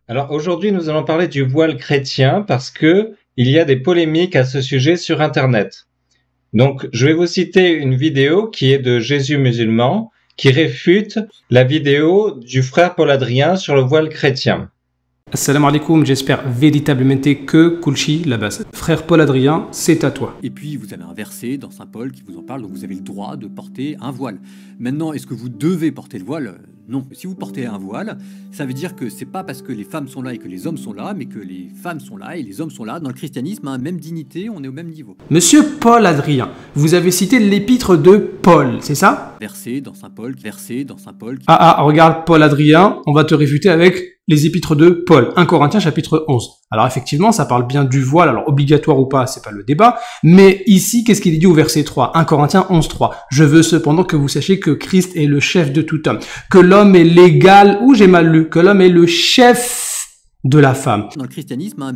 Alors aujourd'hui, nous allons parler du voile chrétien parce que il y a des polémiques à ce sujet sur Internet. Donc, je vais vous citer une vidéo qui est de Jésus musulman qui réfute la vidéo du frère Paul Adrien sur le voile chrétien. Assalamu alaikum, j'espère véritablement que Kulchi la base. Frère Paul Adrien, c'est à toi. Et puis vous avez un verset dans Saint Paul qui vous en parle, donc vous avez le droit de porter un voile. Maintenant, est-ce que vous devez porter le voile? Non. Si vous portez un voile, ça veut dire que c'est pas parce que les femmes sont là et que les hommes sont là, mais que les femmes sont là et les hommes sont là. Dans le christianisme, hein, même dignité, on est au même niveau. Monsieur Paul Adrien, vous avez cité l'épître de Paul, c'est ça? Verset dans Saint Paul. Regarde Paul Adrien, on va te réfuter avec les épîtres de Paul, 1 Corinthiens chapitre 11. Alors effectivement, ça parle bien du voile, alors obligatoire ou pas, c'est pas le débat, mais ici, qu'est-ce qu'il est dit au verset 3, 1 Corinthiens 11, 3. Je veux cependant que vous sachiez que Christ est le chef de tout homme, que l'homme est l'égal, ou j'ai mal lu, que l'homme est le chef de la femme. Dans le christianisme,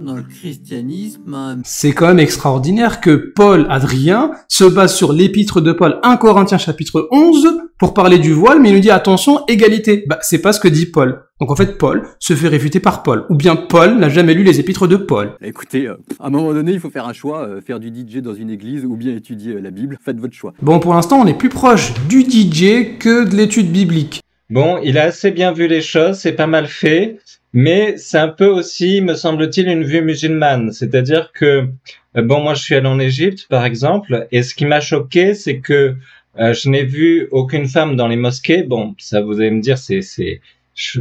c'est quand même extraordinaire que Paul Adrien se base sur l'épître de Paul, 1 Corinthiens chapitre 11, pour parler du voile, mais il nous dit attention, égalité. C'est pas ce que dit Paul. Donc en fait, Paul se fait réfuter par Paul. Ou bien Paul n'a jamais lu les épîtres de Paul. Écoutez, à un moment donné, il faut faire un choix, faire du DJ dans une église ou bien étudier la Bible. Faites votre choix. Bon, pour l'instant, on est plus proche du DJ que de l'étude biblique. Bon, il a assez bien vu les choses, c'est pas mal fait, mais c'est un peu aussi, me semble-t-il, une vue musulmane. C'est-à-dire que, moi je suis allé en Égypte, par exemple, et ce qui m'a choqué, c'est que je n'ai vu aucune femme dans les mosquées. Bon, ça vous allez me dire,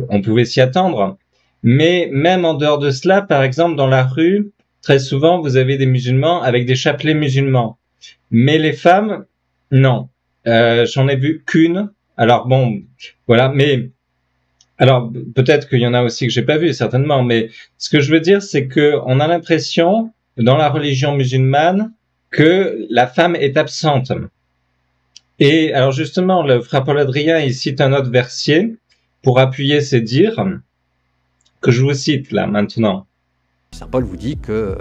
on pouvait s'y attendre. Mais même en dehors de cela, par exemple, dans la rue, très souvent, vous avez des musulmans avec des chapelets musulmans. Mais les femmes, non. J'en ai vu qu'une. Alors bon, voilà, mais alors peut-être qu'il y en a aussi que j'ai pas vu, certainement, mais ce que je veux dire, c'est que on a l'impression, dans la religion musulmane, que la femme est absente. Et alors justement, le frère Paul Adrien, il cite un autre verset pour appuyer ses dires, que je vous cite là maintenant. Saint Paul vous dit que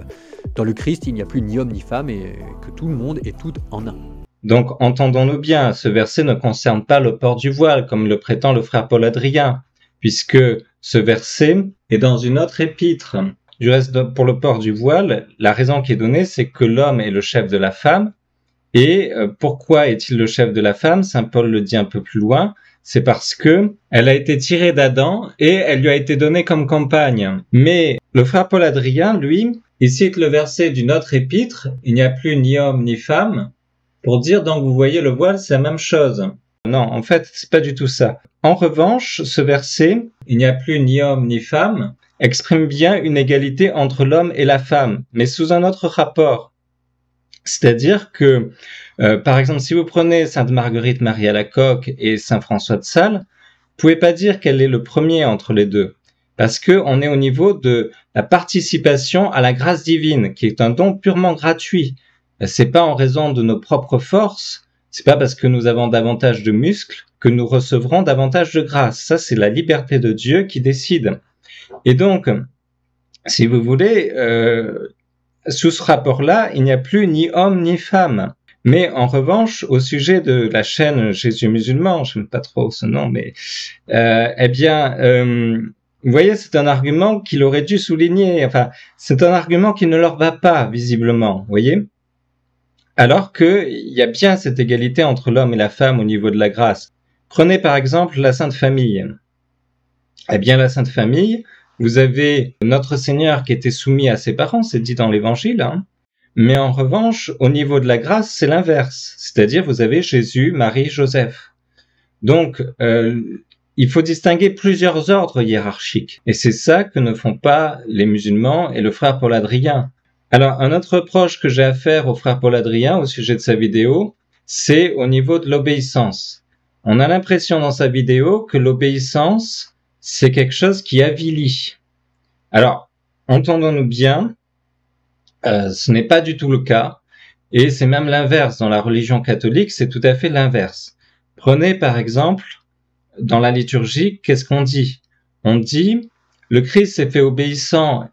dans le Christ, il n'y a plus ni homme ni femme et que tout le monde est tout en un. Donc entendons-nous bien, ce verset ne concerne pas le port du voile, comme le prétend le frère Paul Adrien, puisque ce verset est dans une autre épître. Du reste, pour le port du voile, la raison qui est donnée, c'est que l'homme est le chef de la femme. Et pourquoi est-il le chef de la femme? Saint Paul le dit un peu plus loin. C'est parce que elle a été tirée d'Adam et elle lui a été donnée comme compagne. Mais le frère Paul Adrien, lui, il cite le verset d'une autre épître, il n'y a plus ni homme ni femme, pour dire donc vous voyez le voile c'est la même chose. Non, en fait c'est pas du tout ça. En revanche, ce verset, il n'y a plus ni homme ni femme, exprime bien une égalité entre l'homme et la femme, mais sous un autre rapport. C'est-à-dire que, par exemple, si vous prenez Sainte Marguerite Marie Alacoque et Saint François de Sales, vous pouvez pas dire qu'elle est le premier entre les deux, parce que on est au niveau de la participation à la grâce divine, qui est un don purement gratuit. C'est pas en raison de nos propres forces, c'est pas parce que nous avons davantage de muscles que nous recevrons davantage de grâce. Ça, c'est la liberté de Dieu qui décide. Et donc, si vous voulez, sous ce rapport-là, il n'y a plus ni homme ni femme. Mais en revanche, au sujet de la chaîne Jésus musulman, je n'aime pas trop ce nom, mais vous voyez, c'est un argument qu'il aurait dû souligner. Enfin, c'est un argument qui ne leur va pas, visiblement, vous voyez. Alors qu'il y a bien cette égalité entre l'homme et la femme au niveau de la grâce. Prenez par exemple la Sainte Famille. Eh bien, la Sainte Famille, vous avez notre Seigneur qui était soumis à ses parents, c'est dit dans l'Évangile, hein. Mais en revanche, au niveau de la grâce, c'est l'inverse. C'est-à-dire, vous avez Jésus, Marie, Joseph. Donc, il faut distinguer plusieurs ordres hiérarchiques. Et c'est ça que ne font pas les musulmans et le frère Paul Adrien. Alors, un autre reproche que j'ai à faire au frère Paul Adrien au sujet de sa vidéo, c'est au niveau de l'obéissance. On a l'impression dans sa vidéo que l'obéissance, c'est quelque chose qui avilit. Alors, entendons-nous bien, ce n'est pas du tout le cas, et c'est même l'inverse. Dans la religion catholique, c'est tout à fait l'inverse. Prenez par exemple, dans la liturgie, qu'est-ce qu'on dit? On dit, le Christ s'est fait obéissant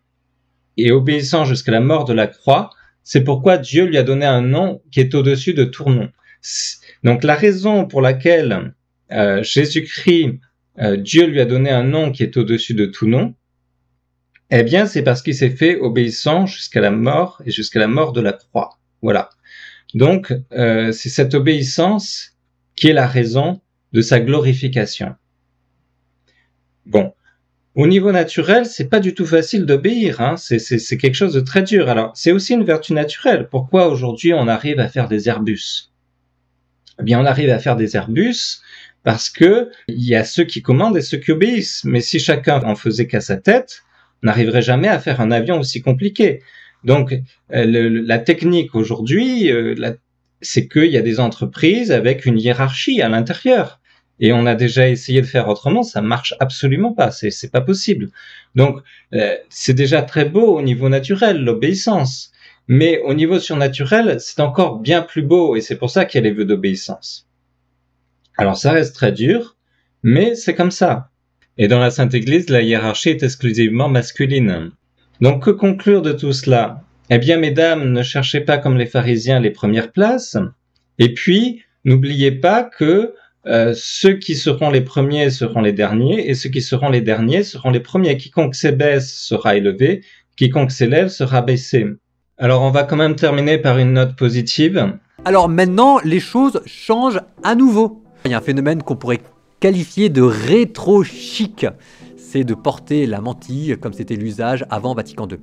et obéissant jusqu'à la mort de la croix, c'est pourquoi Dieu lui a donné un nom qui est au-dessus de tout nom. Donc la raison pour laquelle Jésus-Christ, Dieu lui a donné un nom qui est au-dessus de tout nom, Eh bien, c'est parce qu'il s'est fait obéissant jusqu'à la mort et jusqu'à la mort de la croix. Voilà. Donc, c'est cette obéissance qui est la raison de sa glorification. Bon. Au niveau naturel, c'est pas du tout facile d'obéir, hein. C'est quelque chose de très dur. Alors, c'est aussi une vertu naturelle. Pourquoi aujourd'hui on arrive à faire des Airbus? Eh bien, on arrive à faire des Airbus parce que il y a ceux qui commandent et ceux qui obéissent. Mais si chacun en faisait qu'à sa tête, on n'arriverait jamais à faire un avion aussi compliqué. Donc, la technique aujourd'hui, c'est qu'il y a des entreprises avec une hiérarchie à l'intérieur. Et on a déjà essayé de faire autrement, ça marche absolument pas, c'est pas possible. Donc, c'est déjà très beau au niveau naturel, l'obéissance. Mais au niveau surnaturel, c'est encore bien plus beau, et c'est pour ça qu'il y a les vœux d'obéissance. Alors, ça reste très dur, mais c'est comme ça. Et dans la Sainte Église, la hiérarchie est exclusivement masculine. Donc, que conclure de tout cela? Eh bien, mesdames, ne cherchez pas comme les pharisiens les premières places. Et puis, n'oubliez pas que ceux qui seront les premiers seront les derniers, et ceux qui seront les derniers seront les premiers. Quiconque s'abaisse sera élevé, quiconque s'élève sera baissé. Alors on va quand même terminer par une note positive. Alors maintenant, les choses changent à nouveau. Il y a un phénomène qu'on pourrait qualifier de rétro-chic. C'est de porter la mantille comme c'était l'usage avant Vatican II.